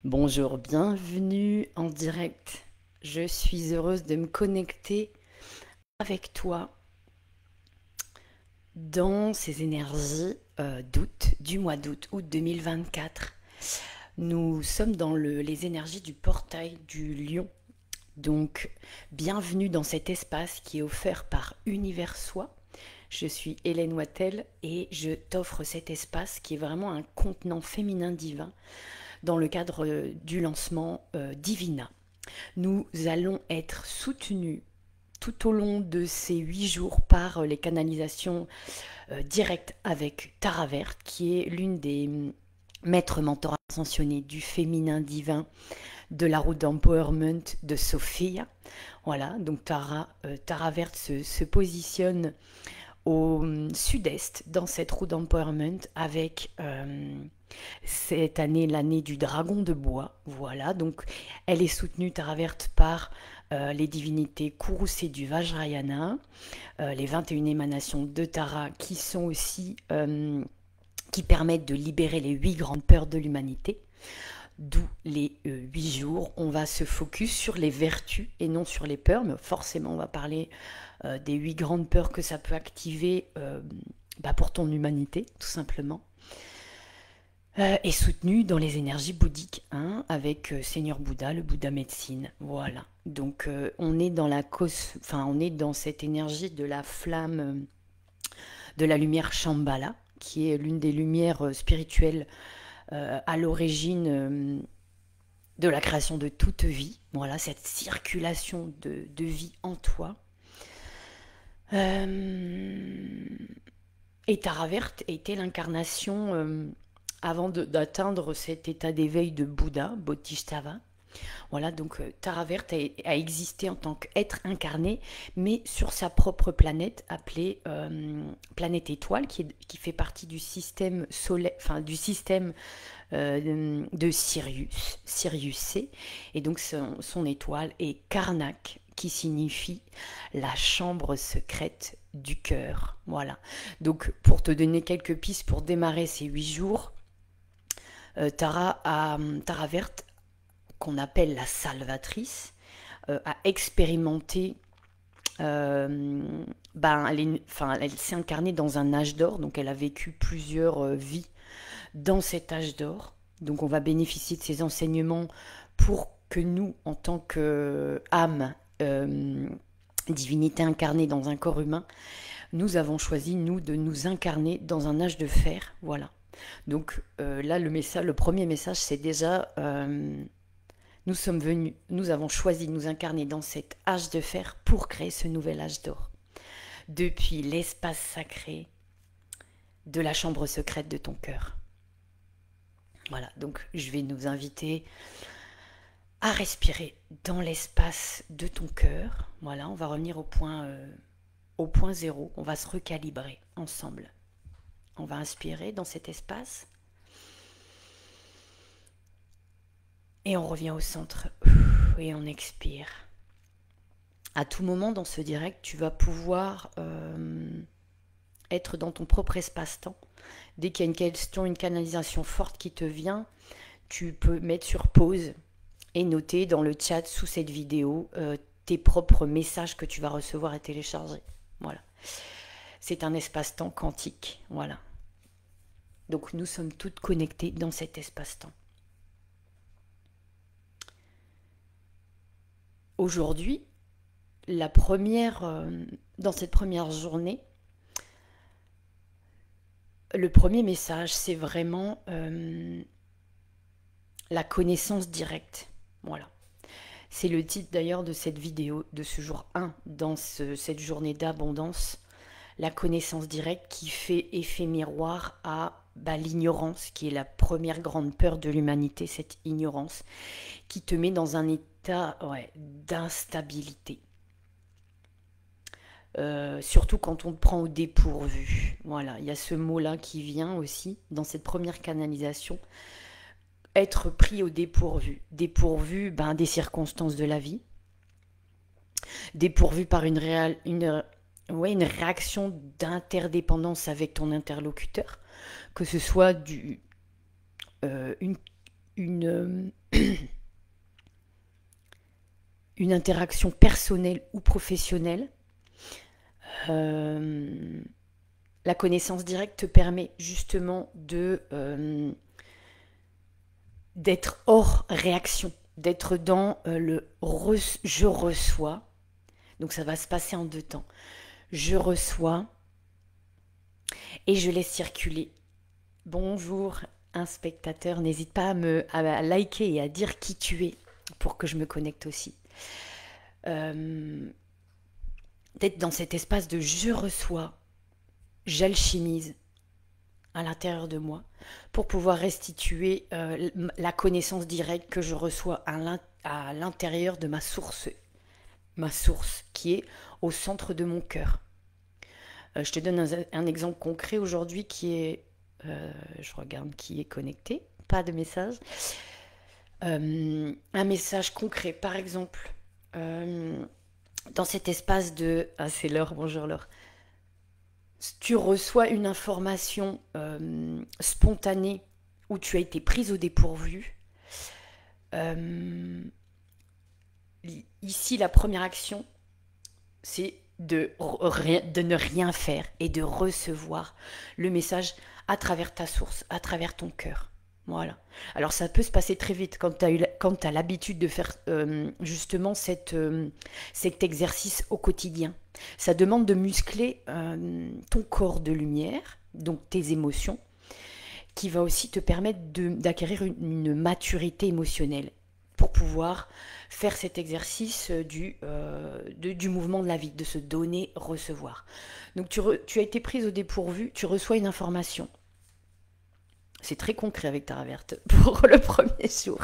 Bonjour, bienvenue en direct. Je suis heureuse de me connecter avec toi dans ces énergies d'août, du mois d'août, août 2024. Nous sommes dans les énergies du portail du lion. Donc, bienvenue dans cet espace qui est offert par Univers Soi. Je suis Hélène Wattel et je t'offre cet espace qui est vraiment un contenant féminin divin dans le cadre du lancement Divina. Nous allons être soutenus tout au long de ces 8 jours par les canalisations directes avec Tara Verte, qui est l'une des maîtres mentors ascensionnés du féminin divin de la route d'empowerment de Sophia. Voilà, donc Tara Verte se positionne au sud-est dans cette route d'empowerment avec cette année l'année du dragon de bois. Voilà, donc elle est soutenue Tara Verte par les divinités Kurus et du Vajrayana, les 21 émanations de Tara qui sont aussi qui permettent de libérer les 8 grandes peurs de l'humanité. D'où les 8 jours, on va se focus sur les vertus et non sur les peurs, mais forcément on va parler des 8 grandes peurs que ça peut activer pour ton humanité, tout simplement. Et soutenu dans les énergies bouddhiques, hein, avec Seigneur Bouddha, le Bouddha médecine, voilà. Donc on est dans on est dans cette énergie de la flamme de la lumière Shambhala, qui est l'une des lumières spirituelles à l'origine de la création de toute vie. Voilà, cette circulation de vie en toi. Et Tara Verte était l'incarnation avant d'atteindre cet état d'éveil de Bouddha, Bodhisattva. Voilà, donc Tara Verte a existé en tant qu'être incarné, mais sur sa propre planète, appelée planète étoile, qui fait partie du système solaire, enfin du système de Sirius C. Et donc son étoile est Karnak, qui signifie la chambre secrète du cœur. Voilà. Donc pour te donner quelques pistes pour démarrer ces 8 jours, Tara Verte, qu'on appelle la salvatrice, a expérimenté. Elle s'est incarnée dans un âge d'or, donc elle a vécu plusieurs vies dans cet âge d'or. Donc on va bénéficier de ces enseignements pour que nous, en tant qu'âme, divinité incarnée dans un corps humain, nous avons choisi, nous, de nous incarner dans un âge de fer. Voilà. Donc là, le premier message, c'est déjà nous avons choisi de nous incarner dans cet âge de fer pour créer ce nouvel âge d'or. Depuis l'espace sacré de la chambre secrète de ton cœur. Voilà, donc je vais nous inviter à respirer dans l'espace de ton cœur. Voilà, on va revenir au point zéro. On va se recalibrer ensemble. On va inspirer dans cet espace. Et on revient au centre. Et on expire. À tout moment dans ce direct, tu vas pouvoir être dans ton propre espace-temps. Dès qu'il y a une question, une canalisation forte qui te vient, tu peux mettre sur pause et noter dans le chat sous cette vidéo tes propres messages que tu vas recevoir et télécharger. Voilà. C'est un espace-temps quantique. Voilà. Donc nous sommes toutes connectées dans cet espace-temps. Aujourd'hui, dans cette première journée, le premier message, c'est vraiment la connaissance directe. Voilà. C'est le titre d'ailleurs de cette vidéo, de ce jour 1, dans cette journée d'abondance. La connaissance directe qui fait effet miroir à l'ignorance, qui est la première grande peur de l'humanité, cette ignorance, qui te met dans un état d'instabilité. Surtout quand on te prend au dépourvu. Voilà, il y a ce mot-là qui vient aussi dans cette première canalisation. Être pris au dépourvu. Dépourvu des circonstances de la vie. Dépourvu par une réaction d'interdépendance avec ton interlocuteur. Que ce soit une interaction personnelle ou professionnelle, la connaissance directe te permet justement d'être hors réaction, d'être dans je reçois. Donc ça va se passer en 2 temps. Je reçois et je laisse circuler. Bonjour, un spectateur, n'hésite pas à liker et à dire qui tu es pour que je me connecte aussi. D'être dans cet espace de je reçois, j'alchimise à l'intérieur de moi pour pouvoir restituer la connaissance directe que je reçois à l'intérieur de ma source qui est au centre de mon cœur. Je te donne un exemple concret aujourd'hui qui est, je regarde qui est connecté, pas de message. Un message concret, par exemple, dans cet espace de... Ah, c'est Laure, bonjour Laure. Tu reçois une information spontanée où tu as été prise au dépourvu. Ici, la première action, c'est de ne rien faire et de recevoir le message à travers ta source, à travers ton cœur. Voilà. Alors ça peut se passer très vite quand tu as l'habitude de faire justement cet exercice au quotidien. Ça demande de muscler ton corps de lumière, donc tes émotions, qui va aussi te permettre d'acquérir une maturité émotionnelle pour pouvoir faire cet exercice du mouvement de la vie, de se donner, recevoir. Donc tu as été prise au dépourvu, tu reçois une information. C'est très concret avec Tara Verte pour le premier jour.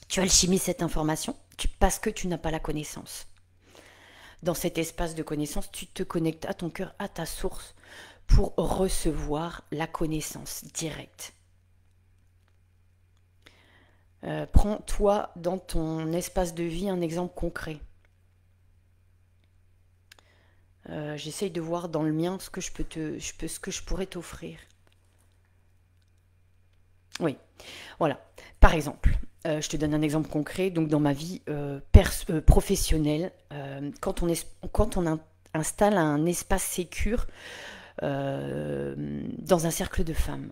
Tu alchimies cette information parce que tu n'as pas la connaissance. Dans cet espace de connaissance, tu te connectes à ton cœur, à ta source, pour recevoir la connaissance directe. Prends-toi dans ton espace de vie un exemple concret. J'essaye de voir dans le mien ce que je pourrais t'offrir. Oui, voilà. Par exemple, je te donne un exemple concret. Donc dans ma vie professionnelle, quand on installe un espace sécure dans un cercle de femmes,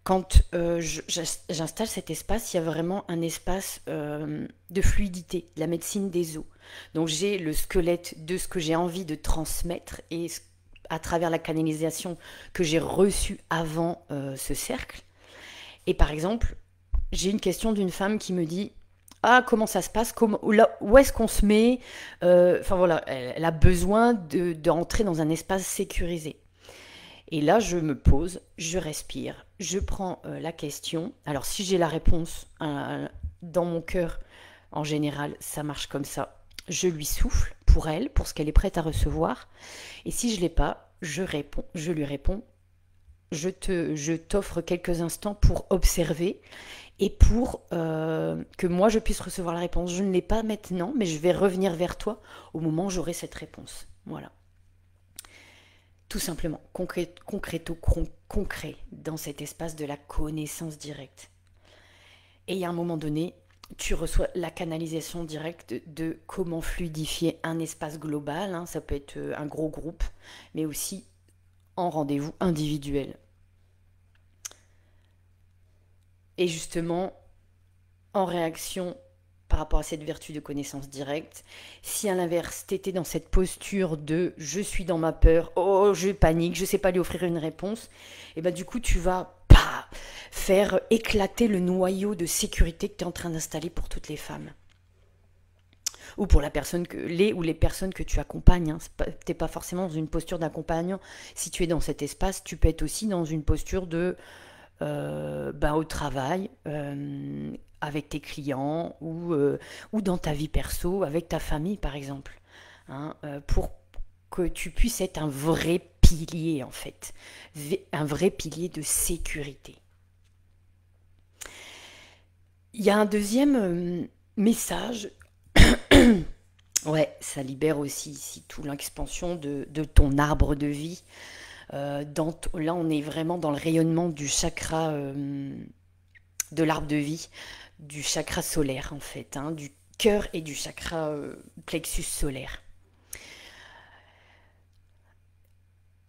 quand j'installe cet espace, il y a vraiment un espace de fluidité, de la médecine des os. Donc j'ai le squelette de ce que j'ai envie de transmettre et à travers la canalisation que j'ai reçue avant ce cercle. Et par exemple, j'ai une question d'une femme qui me dit « Ah, comment ça se passe, où est-ce qu'on se met ?» Enfin voilà, elle a besoin d'entrer dans un espace sécurisé. Et là, je me pose, je respire, je prends la question. Alors, si j'ai la réponse dans mon cœur, en général, ça marche comme ça. Je lui souffle pour elle, pour ce qu'elle est prête à recevoir. Et si je ne l'ai pas, je lui réponds. Je t'offre quelques instants pour observer et pour que moi, je puisse recevoir la réponse. Je ne l'ai pas maintenant, mais je vais revenir vers toi au moment où j'aurai cette réponse. Voilà. Tout simplement, concret dans cet espace de la connaissance directe. Et il y a un moment donné, tu reçois la canalisation directe de comment fluidifier un espace global, hein, ça peut être un gros groupe, mais aussi en rendez-vous individuel. Et justement, en réaction par rapport à cette vertu de connaissance directe, si à l'inverse, tu étais dans cette posture de « je suis dans ma peur, oh je panique, je ne sais pas lui offrir une réponse », et ben du coup tu vas faire éclater le noyau de sécurité que tu es en train d'installer pour toutes les femmes. Ou pour les personnes que tu accompagnes. Hein. Tu n'es pas forcément dans une posture d'accompagnant. Si tu es dans cet espace, tu peux être aussi dans une posture de au travail, avec tes clients ou dans ta vie perso, avec ta famille par exemple, hein, pour que tu puisses être un vrai pilier en fait, un vrai pilier de sécurité. Il y a un deuxième message, ouais, ça libère aussi ici toute l'expansion de ton arbre de vie. Là, on est vraiment dans le rayonnement du chakra de l'arbre de vie, du chakra solaire en fait, hein, du cœur et du chakra plexus solaire.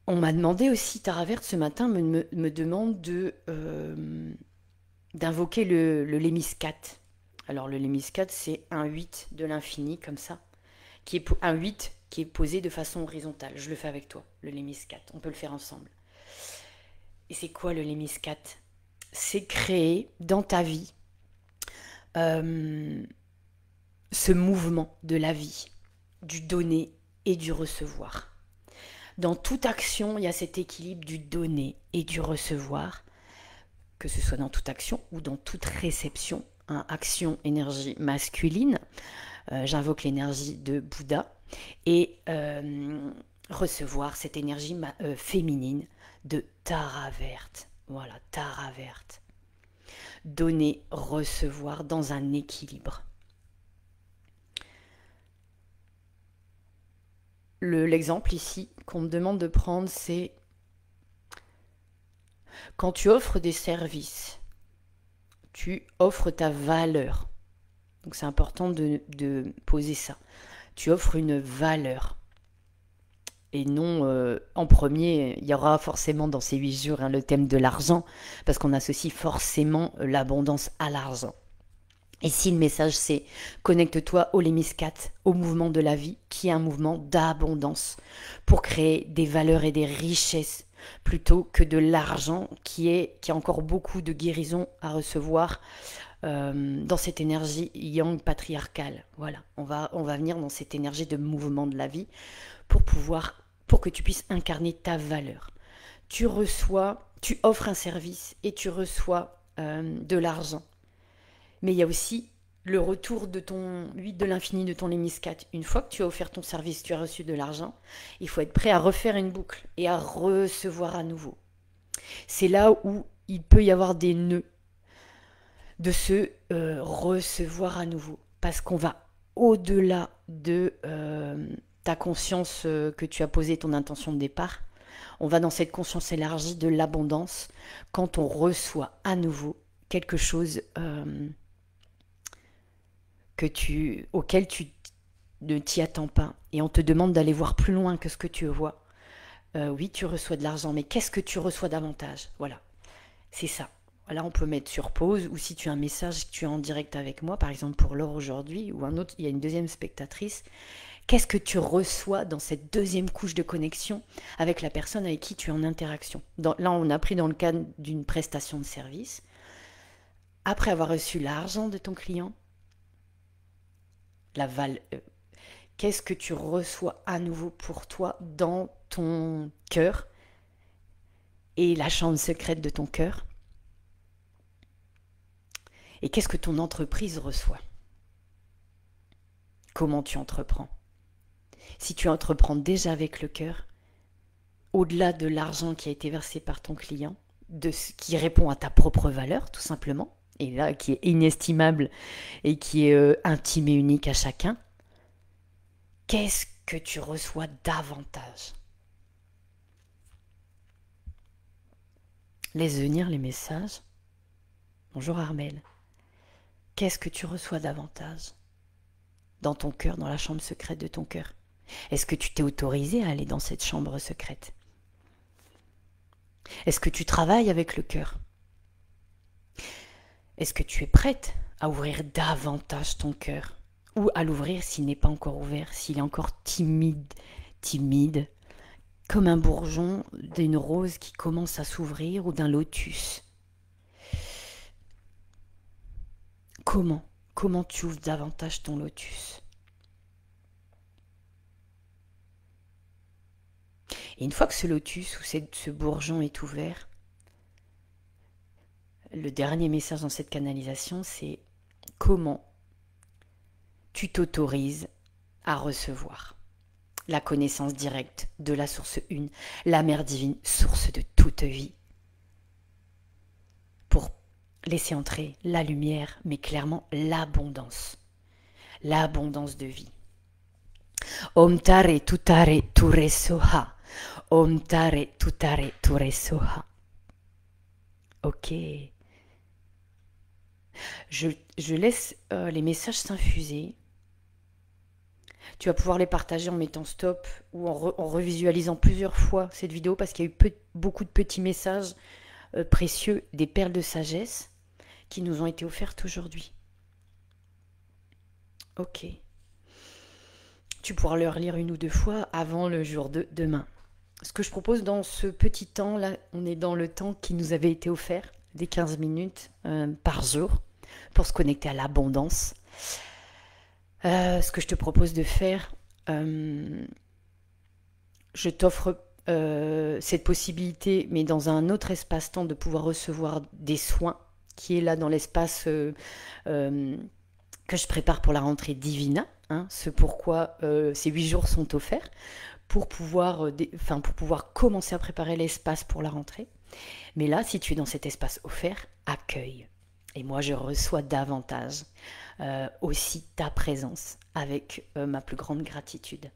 On m'a demandé aussi, Tara Verte ce matin me demande d'invoquer le lémiscate. Alors le lémiscate, c'est un 8 de l'infini, comme ça, un 8 qui est posé de façon horizontale. Je le fais avec toi, le lémiscate. On peut le faire ensemble. Et c'est quoi le lémiscate? C'est créer dans ta vie ce mouvement de la vie, du donner et du recevoir. Dans toute action, il y a cet équilibre du donner et du recevoir, que ce soit dans toute action ou dans toute réception. Hein, action, énergie masculine, j'invoque l'énergie de Bouddha, et recevoir cette énergie féminine de Tara Verte. Voilà, Tara Verte. Donner, recevoir dans un équilibre. L'exemple ici qu'on me demande de prendre, c'est quand tu offres des services, tu offres ta valeur. Donc c'est important de poser ça. Tu offres une valeur. Et non, en premier, il y aura forcément dans ces 8 jours le thème de l'argent, parce qu'on associe forcément l'abondance à l'argent. Et si le message c'est connecte-toi au lémiscate, au mouvement de la vie, qui est un mouvement d'abondance, pour créer des valeurs et des richesses, plutôt que de l'argent qui a encore beaucoup de guérison à recevoir dans cette énergie yang patriarcale. Voilà, on va venir dans cette énergie de mouvement de la vie pour que tu puisses incarner ta valeur. Tu offres un service et tu reçois de l'argent. Mais il y a aussi le retour de ton 8 de l'infini, de ton lémiscate. Une fois que tu as offert ton service, tu as reçu de l'argent, il faut être prêt à refaire une boucle et à recevoir à nouveau. C'est là où il peut y avoir des nœuds de se recevoir à nouveau. Parce qu'on va au-delà de ta conscience que tu as posé ton intention de départ. On va dans cette conscience élargie de l'abondance quand on reçoit à nouveau quelque chose auquel tu ne t'y attends pas. Et on te demande d'aller voir plus loin que ce que tu vois. Oui, tu reçois de l'argent, mais qu'est-ce que tu reçois davantage? Voilà, c'est ça. Là, on peut mettre sur pause, ou si tu as un message que tu es en direct avec moi, par exemple pour Laure aujourd'hui, ou un autre, il y a une deuxième spectatrice. Qu'est-ce que tu reçois dans cette deuxième couche de connexion avec la personne avec qui tu es en interaction? Là, on a pris dans le cadre d'une prestation de service. Après avoir reçu l'argent de ton client, qu'est-ce que tu reçois à nouveau pour toi dans ton cœur et la chambre secrète de ton cœur? Et qu'est-ce que ton entreprise reçoit? Comment tu entreprends? Si tu entreprends déjà avec le cœur, au-delà de l'argent qui a été versé par ton client, de ce qui répond à ta propre valeur, tout simplement, et là, qui est inestimable et qui est intime et unique à chacun, qu'est-ce que tu reçois davantage? Laisse venir les messages. Bonjour Armel. Qu'est-ce que tu reçois davantage dans ton cœur, dans la chambre secrète de ton cœur? Est-ce que tu t'es autorisé à aller dans cette chambre secrète? Est-ce que tu travailles avec le cœur? Est-ce que tu es prête à ouvrir davantage ton cœur? Ou à l'ouvrir s'il n'est pas encore ouvert, s'il est encore timide, comme un bourgeon d'une rose qui commence à s'ouvrir ou d'un lotus? Comment tu ouvres davantage ton lotus? Et une fois que ce lotus ou ce bourgeon est ouvert, le dernier message dans cette canalisation, c'est comment tu t'autorises à recevoir la connaissance directe de la source une, la mère divine, source de toute vie, pour laisser entrer la lumière, mais clairement l'abondance de vie. Om tare tutare ture soha, Om tare tutare ture soha. Ok. Je laisse les messages s'infuser. Tu vas pouvoir les partager en mettant stop ou en revisualisant plusieurs fois cette vidéo parce qu'il y a eu beaucoup de petits messages précieux, des perles de sagesse qui nous ont été offertes aujourd'hui. Ok. Tu pourras le relire une ou deux fois avant le jour de demain. Ce que je propose dans ce petit temps, là, on est dans le temps qui nous avait été offert, des 15 minutes par jour, pour se connecter à l'abondance. Ce que je te propose de faire, je t'offre cette possibilité, mais dans un autre espace-temps, de pouvoir recevoir des soins, qui est là dans l'espace que je prépare pour la rentrée Divina, hein, ce pourquoi ces 8 jours sont offerts, pour pouvoir commencer à préparer l'espace pour la rentrée. Mais là, si tu es dans cet espace offert, accueille. Et moi, je reçois davantage aussi ta présence avec ma plus grande gratitude.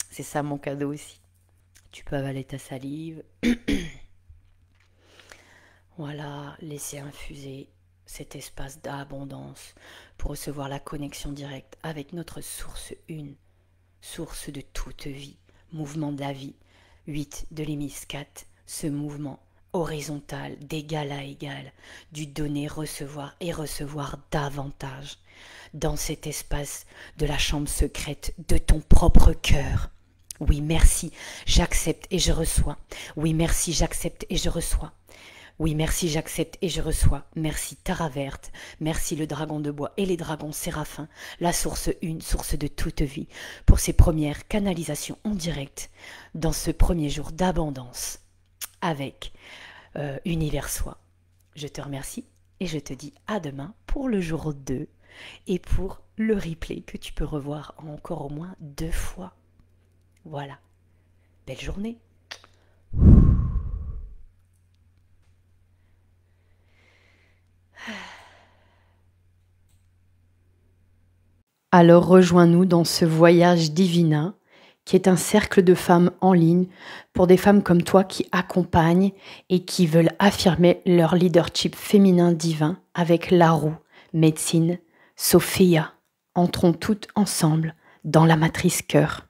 C'est ça mon cadeau aussi. Tu peux avaler ta salive. Voilà, laisser infuser cet espace d'abondance pour recevoir la connexion directe avec notre source une, source de toute vie, mouvement de la vie, 8 de l'hémis 4, ce mouvement horizontal d'égal à égal, du donner, recevoir et recevoir davantage dans cet espace de la chambre secrète de ton propre cœur. Oui, merci, j'accepte et je reçois. Oui, merci, j'accepte et je reçois. Oui, merci, j'accepte et je reçois. Merci, Tara Verte. Merci, le dragon de bois et les dragons séraphins, la source une, source de toute vie, pour ces premières canalisations en direct dans ce premier jour d'abondance avec Univers Soi. Je te remercie et je te dis à demain pour le jour 2 et pour le replay que tu peux revoir encore au moins 2 fois. Voilà. Belle journée. Alors rejoins-nous dans ce voyage divin qui est un cercle de femmes en ligne pour des femmes comme toi qui accompagnent et qui veulent affirmer leur leadership féminin divin avec Laroux, Médecine, Sophia. Entrons toutes ensemble dans la matrice cœur.